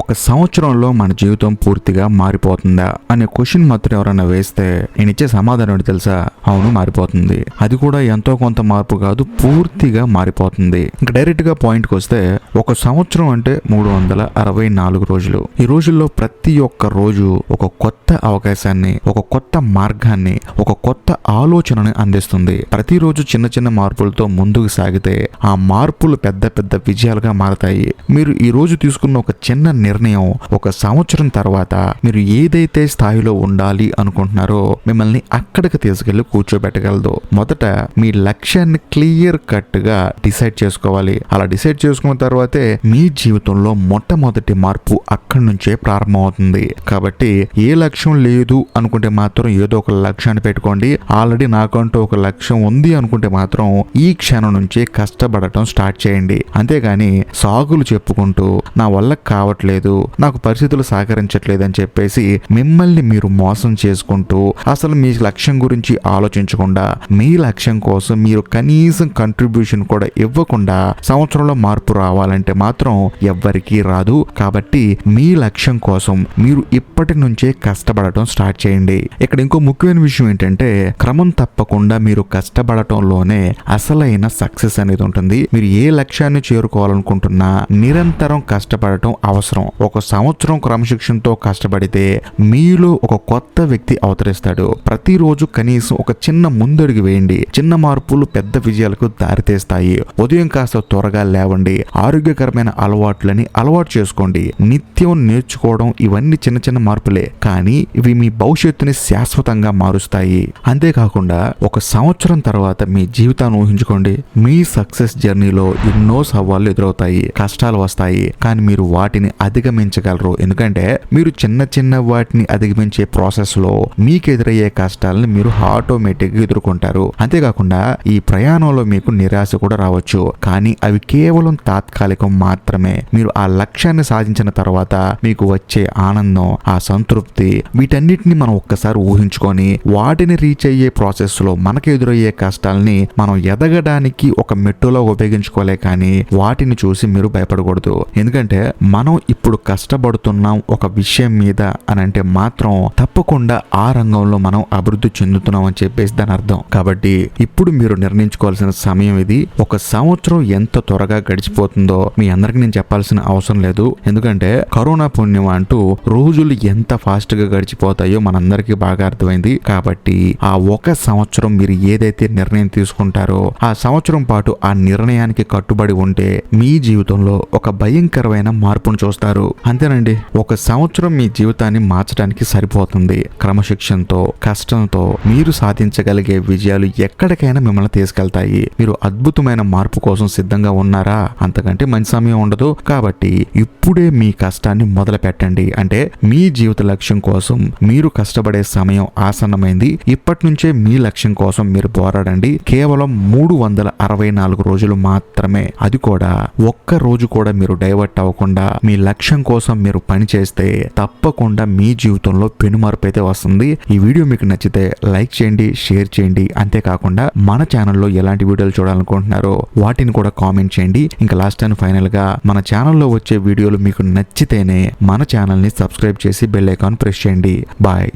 ఒక సంవత్సరంలో మన జీవితం పూర్తిగా మారిపోతుందా అనే క్వశ్చన్ మాత్రం ఎవరైనా వేస్తే నేను ఇచ్చే సమాధానం ఏంటి తెలుసా? అవును, మారిపోతుంది. అది కూడా ఎంతో కొంత మార్పు కాదు, పూర్తిగా మారిపోతుంది. ఇంకా డైరెక్ట్ గా పాయింట్ కి వస్తే ఒక సంవత్సరం అంటే 364 రోజులు. ఈ రోజుల్లో ప్రతి ఒక్క రోజు ఒక కొత్త అవకాశాన్ని, ఒక కొత్త మార్గాన్ని, ఒక కొత్త ఆలోచనని అందిస్తుంది. ప్రతిరోజు చిన్న చిన్న మార్పులతో ముందుకు సాగితే ఆ మార్పులు పెద్ద పెద్ద విజయాలుగా మారతాయి. మీరు ఈ రోజు తీసుకున్న ఒక చిన్న నిర్ణయం ఒక సంవత్సరం తర్వాత మీరు ఏదైతే స్థాయిలో ఉండాలి అనుకుంటున్నారో మిమ్మల్ని అక్కడికి తీసుకెళ్లి కూర్చోబెట్టగలదు. మొదట మీ లక్ష్యాన్ని క్లియర్ కట్ గా డిసైడ్ చేసుకోవాలి. అలా డిసైడ్ చేసుకున్న తర్వాతే మీ జీవితంలో మొట్టమొదటి మార్పు అక్కడి నుంచే ప్రారంభమవుతుంది. కాబట్టి ఏ లక్ష్యం లేదు అనుకుంటే మాత్రం ఏదో ఒక లక్ష్యాన్ని పెట్టుకోండి. ఆల్రెడీ నాకంటూ ఒక లక్ష్యం ఉంది అనుకుంటే మాత్రం ఈ క్షణం నుంచే కష్టపడటం స్టార్ట్ చేయండి. అంతేగాని సాగులు చెప్పుకుంటూ నా వల్ల కావట్లేదు, నాకు పరిస్థితులు సహకరించట్లేదు అని చెప్పేసి మిమ్మల్ని మీరు మోసం చేసుకుంటూ అసలు మీ లక్ష్యం గురించి ఆలోచించకుండా మీ లక్ష్యం కోసం మీరు కనీసం కంట్రిబ్యూషన్ కూడా ఇవ్వకుండా సంవత్సరంలో మార్పు రావాలంటే మాత్రం ఎవ్వరికీ రాదు. కాబట్టి మీ లక్ష్యం కోసం మీరు ఇప్పటి నుంచే కష్టపడటం స్టార్ట్ చేయండి. ఇక్కడ ఇంకో ముఖ్యమైన విషయం ఏంటంటే క్రమం తప్పకుండా మీరు కష్టపడటంలోనే అసలైన సక్సెస్ అనేది ఉంటుంది. మీరు ఏ లక్ష్యాన్ని చేరుకోవాలనుకుంటున్నా నిరంతరం కష్టపడటం అవసరం. ఒక సంవత్సరం క్రమశిక్షణతో కష్టపడితే మీలో ఒక కొత్త వ్యక్తి అవతరిస్తాడు. ప్రతిరోజు కనీసం ఒక చిన్న ముందడుగు వేయండి. చిన్న మార్పులు పెద్ద విజయాలకు దారితీస్తాయి. ఉదయం కాస్త త్వరగా లేవండి. ఆరోగ్యకరమైన అలవాట్లని అలవాటు చేసుకోండి. నిత్యం నేర్చుకోవడం, ఇవన్నీ చిన్న చిన్న మార్పులే, కానీ ఇవి మీ భవిష్యత్తుని శాశ్వతంగా మారుస్తాయి. అంతేకాకుండా ఒక సంవత్సరం తర్వాత మీ జీవితాన్ని ఊహించుకోండి. మీ సక్సెస్ జర్నీలో ఎన్నో సవాళ్లు ఎదురవుతాయి, కష్టాలు వస్తాయి, కానీ మీరు వాటిని అధిగమించగలరు. ఎందుకంటే మీరు చిన్న చిన్న వాటిని అధిగమించే ప్రాసెస్ లో మీకు ఎదురయ్యే కష్టాలను మీరు ఆటోమేటిక్ గా ఎదుర్కొంటారు. అంతేకాకుండా ఈ ప్రయాణంలో మీకు నిరాశ కూడా రావచ్చు, కానీ అవి కేవలం తాత్కాలికం మాత్రమే. మీరు ఆ లక్ష్యాన్ని సాధించిన తర్వాత మీకు వచ్చే ఆనందం, ఆ సంతృప్తి, వీటన్నిటిని మనం ఒక్కసారి ఊహించుకొని వాటిని రీచ్ అయ్యే ప్రాసెస్ లో మనకు ఎదురయ్యే కష్టాలని మనం ఎదగడానికి ఒక మెట్టులో ఉపయోగించుకోలే, కానీ వాటిని చూసి మీరు భయపడకూడదు. ఎందుకంటే మనం ఇప్పుడు కష్టపడుతున్నాం ఒక విషయం మీద అని అంటే మాత్రం తప్పకుండా ఆ రంగంలో మనం అభివృద్ధి చెందుతున్నాం అని చెప్పేసి దాని అర్థం. కాబట్టి ఇప్పుడు మీరు నిర్ణయించుకోవాల్సిన సమయం ఇది. ఒక సంవత్సరం ఎంత త్వరగా గడిచిపోతుందో మీ అందరికి నేను చెప్పాల్సిన అవసరం లేదు. ఎందుకంటే కరోనా పుణ్యం అంటూ రోజులు ఎంత ఫాస్ట్ గా గడిచిపోతాయో మనందరికీ బాగా అర్థమైంది. కాబట్టి ఆ ఒక సంవత్సరం మీరు ఏదైతే నిర్ణయం తీసుకుంటారో ఆ సంవత్సరం పాటు ఆ నిర్ణయానికి కట్టుబడి ఉంటే మీ జీవితంలో ఒక భయంకరమైన మార్పును చూస్తారు. అంతేనండి, ఒక సంవత్సరం మీ జీవితాన్ని మార్చడానికి సరిపోతుంది. క్రమశిక్షణతో, కష్టంతో మీరు సాధించగలిగే విజయాలు ఎక్కడికైనా మిమ్మల్ని తీసుకెళ్తాయి. మీరు అద్భుతమైన మార్పు కోసం సిద్ధంగా ఉన్నారా? అంతకంటే మంచి సమయం ఉండదు. కాబట్టి ఇప్పుడే మీ కష్టాన్ని మొదలు పెట్టండి. అంటే మీ జీవిత లక్ష్యం కోసం మీరు కష్టపడే సమయం ఆసన్నమైంది. ఇప్పటి నుంచే మీ లక్ష్యం కోసం మీరు పోరాడండి. కేవలం 364 రోజులు మాత్రమే. అది కూడా ఒక్క రోజు కూడా మీరు డైవర్ట్ అవ్వకుండా మీ లక్ష్యం కోసం మీరు పని చేస్తే తప్పకుండా మీ జీవితంలో పెనుమార్పు అయితే వస్తుంది. ఈ వీడియో మీకు నచ్చితే లైక్ చేయండి, షేర్ చేయండి. అంతేకాకుండా మన ఛానల్లో ఎలాంటి వీడియోలు చూడాలనుకుంటున్నారో వాటిని కూడా కామెంట్ చేయండి. ఇంకా లాస్ట్ అండ్ ఫైనల్ గా మన ఛానల్లో వచ్చే వీడియోలు మీకు నచ్చితేనే మన ఛానల్ ని సబ్స్క్రైబ్ చేసి బెల్ ఐకాన్ ప్రెస్ చేయండి. బాయ్.